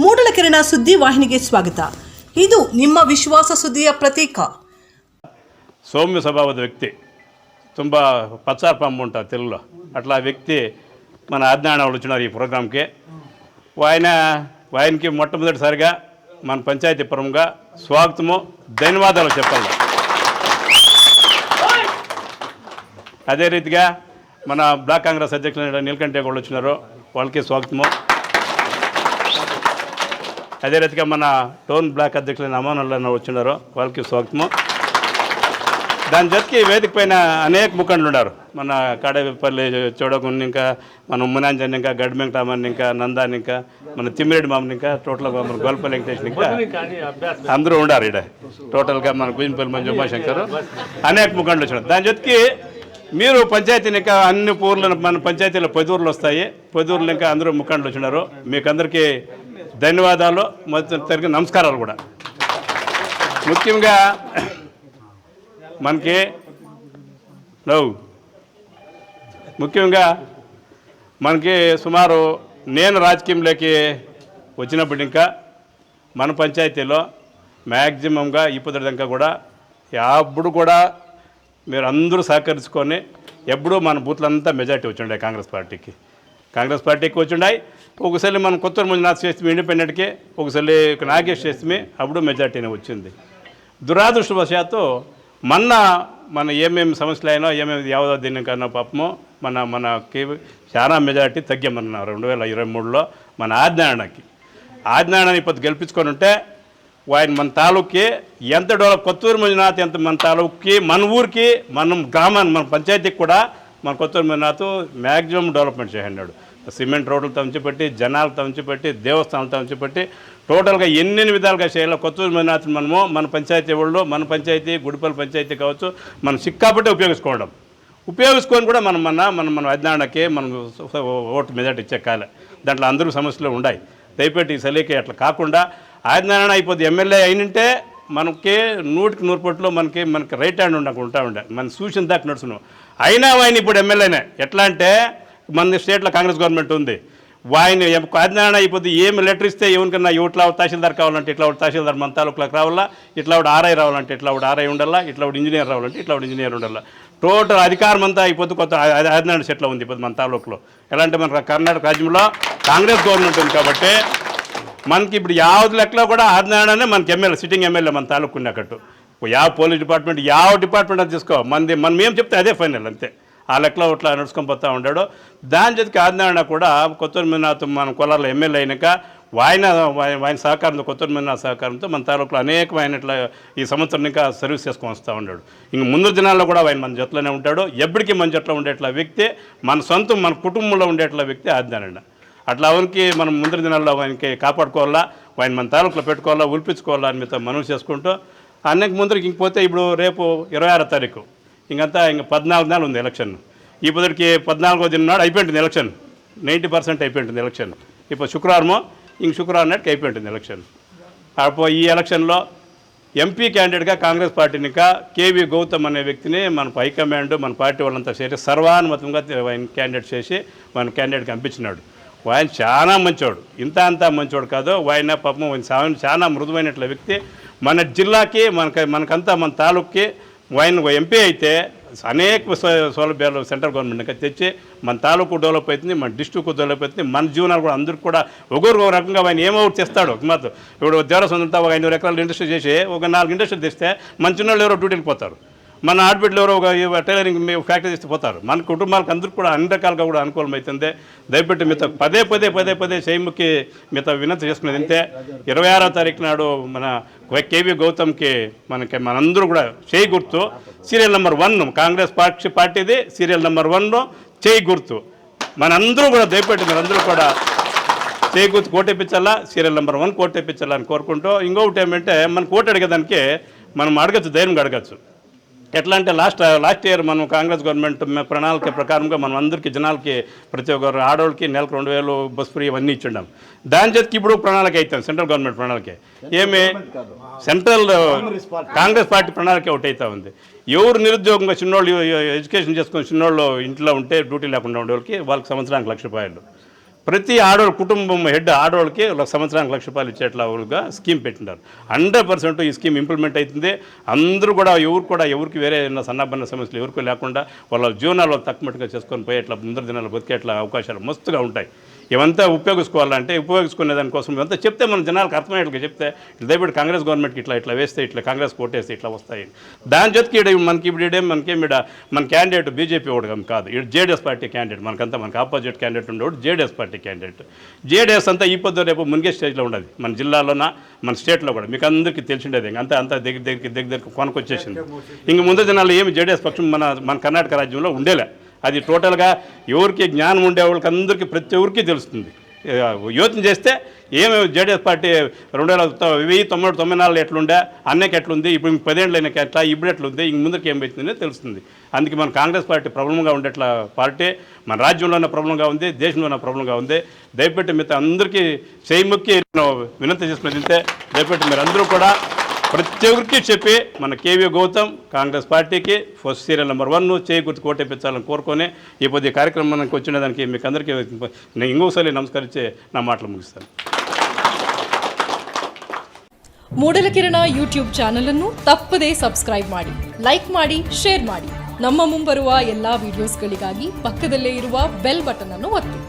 ಮೂಡಲ ಕಿರಣ ಸುದ್ದಿ ವಾಹಿನಿಗೆ ಸ್ವಾಗತ. ಇದು ನಿಮ್ಮ ವಿಶ್ವಾಸ ಸುದ್ದಿಯ ಪ್ರತೀಕ. సౌమ్య స్వభావದ వ్యక్తి, ತುಂಬ పచ్చార్పంపు ఉంటుంది తెలుగులో. అట్లా వ్యక్తి మన ఆజ్ఞాన వాళ్ళు వచ్చినారు ఈ ప్రోగ్రాంకి. ఆయనకి మొట్టమొదటిసారిగా మన పంచాయతీ పరంగా స్వాగతము, ధన్యవాదాలు చెప్పాలి. అదే రీతిగా మన బ్లాక్ కాంగ్రెస్ అధ్యక్షులు నీలకంఠ వాళ్ళు వచ్చినారు, వాళ్ళకి స్వాగతము. అదే రీతిగా మన టౌన్ బ్లాక్ అధ్యక్షులైన అమానుల్లా వచ్చినారు, వాళ్ళకి స్వాగతము. దాని జతకి వేదిక పైన అనేక ముఖండ్లు ఉన్నారు. మన కాడేపల్లి చూడకుండా, ఇంకా మన ఉమ్మనాంజన్, ఇంకా గడ్డ వెంకటరామన్, ఇంకా నందాన్, ఇంకా మన తిమ్మిరెడ్డి మామని, ఇంకా టోటల్గా మన గోల్పల్లి వెంకటేష్, ఇంకా అందరూ ఉన్నారు ఇక్కడ. టోటల్గా మన గుంజపల్లి మంజు ఉమాశంకర్, అనేక ముఖండ్లు వచ్చినారు. దాని జతకి మీరు పంచాయతీని ఇంకా అన్ని ఊర్లను, మన పంచాయతీలో 10 ఊర్లు వస్తాయి. 10 ఊర్లు ఇంకా అందరూ ముఖండ్లు వచ్చినారు. మీకు అందరికీ ధన్యవాదాలు, మొదటి నమస్కారాలు కూడా. ముఖ్యంగా మనకి సుమారు నేను రాజకీయంలోకి వచ్చినప్పుడు ఇంకా మన పంచాయతీలో మ్యాక్సిమంగా ఇప్పటిదాకా కూడా ఎప్పుడు కూడా మీరు అందరూ సహకరించుకొని ఎప్పుడూ మన బూత్లంతా మెజార్టీ వచ్చిండే కాంగ్రెస్ పార్టీకి వచ్చిండాయి. ఒకసారి మనం కొత్త మంజునాథ్ చేస్తే ఇండిపెండెంట్కి, ఒకసారి నాగేష్ చేస్తే అప్పుడు మెజార్టీనే వచ్చింది. దురాదృష్టవశాత్తు మన ఏమేమి సమస్యలు అయినా, ఏమేమి యావదో దీనికన్నా పాపము మనకి చాలా మెజార్టీ తగ్గామన్న 2023లో మన ఆజ్ఞానాన్ని ఇప్పుడు గెలిపించుకొని ఉంటే ఆయన మన తాలూక్కి ఎంత డెవలప్, కొత్తూరు మంజునాథ్ ఎంత మన తాలూక్కి, మన ఊరికి, మన గ్రామాన్ని, మన పంచాయతీకి కూడా మన కొత్తూరు మంజునాథ్ మ్యాక్సిమం డెవలప్మెంట్ చేయండి. సిమెంట్ రోడ్లు తమచిపెట్టి, జనాలు తమచిపెట్టి, దేవస్థానాలు తమచిపెట్టి, టోటల్గా ఎన్ని విధాలుగా చేయాలో కొత్తూరు మంజునాథ్ మనము మన పంచాయతీ వాళ్ళు, మన పంచాయతీ గుడిపల్లి పంచాయతీ కావచ్చు, మనం సిక్కాపట్టే ఉపయోగించుకొని కూడా మన అజ్ఞానానికి మనం ఓటు మెజార్టీ ఇచ్చే కాలే. దాంట్లో అందరూ సమస్యలు ఉన్నాయి. దయపెట్టి ఈ సలీకి అట్లా కాకుండా ఆజ్ఞాన అయిపోతే ఎమ్మెల్యే అయినంటే మనకి 100% మనకి రైట్ హ్యాండ్ ఉంటా ఉండే మన సూచన దాకా నడుచున్నాం. అయినా ఆయన ఇప్పుడు ఎమ్మెల్యేనే. ఎట్లా అంటే మన స్టేట్లో కాంగ్రెస్ గవర్నమెంట్ ఉంది. ఆయన ఆజ్ఞాన అయిపోతే ఏమి లెటర్ ఇస్తే ఎవరికన్నా ఇట్లా తహసీల్దార్ కావాలంటే ఇట్లా తహసీల్దార్ మన తాలూకులకు రావాలా, ఇట్లా ఆర్ఐ రావాలంటే ఇట్లా ఆర్ఐ ఉండాలా, ఇట్లా ఇంజనీర్ రావాలంటే ఇట్లా ఇంజనీర్ ఉండాలా. టోటల్ అధికారం అంతా అయిపోతే కొత్త ఆజ్ఞాన సెట్లో ఉంది ఇప్పుడు మన తాలూకులో. ఎలా అంటే మన కర్ణాటక రాజ్యంలో కాంగ్రెస్ గవర్నమెంట్ ఉంది కాబట్టి మనకి ఇప్పుడు యావది లెక్కలో కూడా ఆజ్ఞాననే మనకి ఎమ్మెల్యే, సిట్టింగ్ ఎమ్మెల్యే మన తాలూకు ఉన్నట్టు. పోలీస్ డిపార్ట్మెంట్, డిపార్ట్మెంట్ అది తీసుకో, మనం ఏం చెప్తే అదే ఫైనల్, అంతే. ఆ లెక్కలో ఇట్లా నడుచుకొని పోతూ ఉన్నాడు. దాని జతకి ఆజ్ఞాన కూడా కొత్తూరు మంజునాథ్ మన కొలార్లో ఎమ్మెల్యే అయినాక ఆయన సహకారంతో, కొత్తూరు మంజునాథ్ సహకారంతో మన తాలూకులో అనేకమైన ఇట్లా ఈ సంవత్సరం ఇంకా సర్వీస్ చేసుకొని వస్తూ ఉన్నాడు. ఇంక ముందు దినాల్లో కూడా ఆయన మన జట్లోనే ఉంటాడు. ఎప్పటికీ మన జట్లో ఉండేట్ల వ్యక్తి, మన సొంతం మన కుటుంబంలో ఉండేట్ల వ్యక్తి ఆజ్ఞాన. అట్లా అవనికి మనం ముందు దినాల్లో ఆయనకి కాపాడుకోవాలా, ఆయన మన తాలూకులో పెట్టుకోవాలా, ఉల్పించుకోవాలా అని మీతో మనవి చేసుకుంటూ అనేక ముందరికి ఇంకపోతే ఇప్పుడు రేపు 26వ తారీఖు ఇంక 14 నెలలు ఉంది ఎలక్షన్. ఇప్పటికి 14వ దిన నాడు అయిపోయింటుంది ఎలక్షన్. 90% అయిపోయింటుంది ఎలక్షన్. ఇప్పుడు శుక్రవారం నాటికి అయిపోయింటుంది ఎలక్షన్. అప్పుడు ఈ ఎలక్షన్లో ఎంపీ క్యాండిడేట్గా కాంగ్రెస్ పార్టీని కేవీ గౌతమ్ అనే వ్యక్తిని మన హైకమాండ్, మన పార్టీ వాళ్ళంతా చేసి సర్వానుమతంగా ఆయన క్యాండిడేట్ చేసి మన క్యాండిడేట్కి పంపించినాడు. ఆయన చాలా మంచోడు, అంతా మంచోడు కాదు. ఆయన పాపం చాలా మృదువైనట్ల వ్యక్తి. మన జిల్లాకి మనకంతా మన తాలూక్కి ఆయన ఎంపీ అయితే అనేక సౌలభ్యాలు సెంట్రల్ గవర్నమెంట్ తెచ్చి మన తాలూకు డెవలప్ అవుతుంది, మన డిస్ట్రిక్ట్ డెవలప్ అవుతుంది, మన జీవనాలు కూడా అందరికీ కూడా ఒక రకంగా ఆయన ఏమో చేస్తాడు. మాత్రం ఇప్పుడు దేవరసంతా ఒక 500 ఎకరాలు ఇండస్ట్రీ చేసి ఒక 4 ఇండస్ట్రీలు తెస్తే మన చిన్నోళ్ళు ఎవరో డ్యూటీకి పోతారు, మన ఆడబిడ్డలు ఎవరో ఒక టైలరింగ్ ఫ్యాక్టరీ చేస్తే పోతారు. మన కుటుంబాలకు అందరికీ కూడా అన్ని రకాలుగా కూడా అనుకూలమవుతుంది. దయపెట్టి మీతో పదే చేయముకి మీతో వినతి చేసుకునేది ఇంతే. 26వ తారీఖు నాడు మన కేవీ గౌతమ్కి మనందరూ కూడా చేయి గుర్తు సీరియల్ నెంబర్ 1 కాంగ్రెస్ పార్టీది సీరియల్ నెంబర్ 1 చేయి గుర్తు. మనందరూ కూడా దయపెట్టి మీరందరూ కూడా చేయి గుర్తు కోటేపించాలా, సీరియల్ నెంబర్ 1 కోటేపించాలా అని కోరుకుంటూ, ఇంకొకటి ఏమంటే మనకు ఓటు అడిగేదానికి మనం అడగచ్చు, ధైర్యంగా అడగచ్చు. ఎట్లా అంటే లాస్ట్ ఇయర్ మనం కాంగ్రెస్ గవర్నమెంట్ ప్రణాళిక ప్రకారంగా మనం అందరికీ జనాలకి ప్రతి ఒక్కరు ఆడవాళ్ళకి నెలకు 2000 బస్ ఫ్రీ ఇవన్నీ ఇచ్చిండాం. దాని చేతికి ఇప్పుడు ప్రణాళిక అవుతాం, సెంట్రల్ గవర్నమెంట్ ప్రణాళిక. ఏమి సెంట్రల్ కాంగ్రెస్ పార్టీ ప్రణాళిక ఒకటి అవుతా ఉంది. ఎవరు నిరుద్యోగంగా చిన్నోళ్ళు ఎడ్యుకేషన్ చేసుకొని చిన్నోళ్ళు ఇంట్లో ఉంటే డ్యూటీ లేకుండా ఉండే వాళ్ళకి సంవత్సరానికి 1,00,000 రూపాయలు. ప్రతి ఆడవాళ్ళ కుటుంబం హెడ్ ఆడవాళ్ళకి ఒక సంవత్సరానికి ₹1,00,000 ఇచ్చేట్లాగా స్కీమ్ పెట్టినారు. 100% ఈ స్కీమ్ ఇంప్లిమెంట్ అవుతుంది. అందరూ కూడా ఎవరికి వేరే సన్నబన్న సమస్యలు ఎవరికి లేకుండా వాళ్ళ జీవనాలు తక్కువట్టుగా చేసుకొని పోయి ఇట్లా ముందర దినాలు బతికేట్లా అవకాశాలు మస్తుగా ఉంటాయి. ఇవంతా ఉపయోగించుకోవాలంటే ఉపయోగించుకునే దానికోసం ఇవంతా చెప్తే మన జనాలకు అర్థమయ్యేట్లుగా చెప్తే దయచేసి కాంగ్రెస్ గవర్నమెంట్కి ఇట్లా వేస్తే ఇట్లా కాంగ్రెస్ కోటేస్తే ఇట్లా వస్తాయి. దాని జೊತೆಗೆ మన క్యాండిడేట్ బీజేపీ వాడు కాదు, ఇటు జేడీఎస్ పార్టీ క్యాండిడేట్. మనకు ఆపోజిట్ క్యాండిడేట్ ఉండేవాడు జేడీఎస్ పార్టీ క్యాండిడేట్. జేడీఎస్ అంతా ఈ పొద్దు రేపు మునిగే స్టేజ్లో ఉండదు మన జిల్లాలోన మన స్టేట్లో కూడా. మీకు అందరికీ తెలిసిండేది అంతా దగ్గర కొనుకొచ్చేసింది. ఇంక ముందు దినాల్లో ఏమి జేడీఎస్ పక్షం మన కర్ణాటక రాజ్యంలో ఉండేలే. అది టోటల్గా ఎవరికి జ్ఞానం ఉండే వాళ్ళకి అందరికీ ప్రతి ఒక్కరికి తెలుస్తుంది. యోచన చేస్తే ఏమి జేడీఎస్ పార్టీ 1994 ఎట్లుండే అన్నకి ఎట్లుంది, ఇప్పుడు 10 ఏళ్ళు అయినాక ఎట్లా, ఇప్పుడు ఎట్లుంది, ఇంక ముందుకు ఏం అవుతుందో తెలుస్తుంది. అందుకే మన కాంగ్రెస్ పార్టీ ప్రాబ్లంగా ఉండేట్ల పార్టీ మన రాజ్యంలోనే ప్రాబ్లంగా ఉంది, దేశంలోనే ప్రాబ్లంగా ఉంది. దయపెట్టి మిగతా అందరికీ చేయముక్కి వినంతి చేసుకున్నది. దయపెట్టి మీరు అందరూ కూడా ప్రతి ఒక్కరికి చెప్పి మన కేవీ గౌతమ్ కాంగ్రెస్ పార్టీకి ఫస్ట్ సీరియల్ నెంబర్ 1 చేకూర్చి కోటేపించాలని కోరుకొని ఈ కార్యక్రమానికి వచ్చిన దానికి మీకు అందరికీ నేను ఇంకోసారి నమస్కరించి నా మాటలు ముగిస్తాను. ಮೂಡಲ ಕಿರಣ ಯೂಟ್ಯೂಬ್ ಚಾನಲ್ ಅನ್ನು ತಪ್ಪದೇ ಸಬ್ಸ್ಕ್ರೈಬ್ ಮಾಡಿ, ಲೈಕ್ ಮಾಡಿ, ಶೇರ್ ಮಾಡಿ. ನಮ್ಮ ಮುಂಬರುವ ಎಲ್ಲಾ ವಿಡಿಯೋಸ್ಗಳಿಗಾಗಿ ಪಕ್ಕದಲ್ಲೇ ಇರುವ ಬೆಲ್ ಬಟನ್ ಅನ್ನು ಒತ್ತಿ.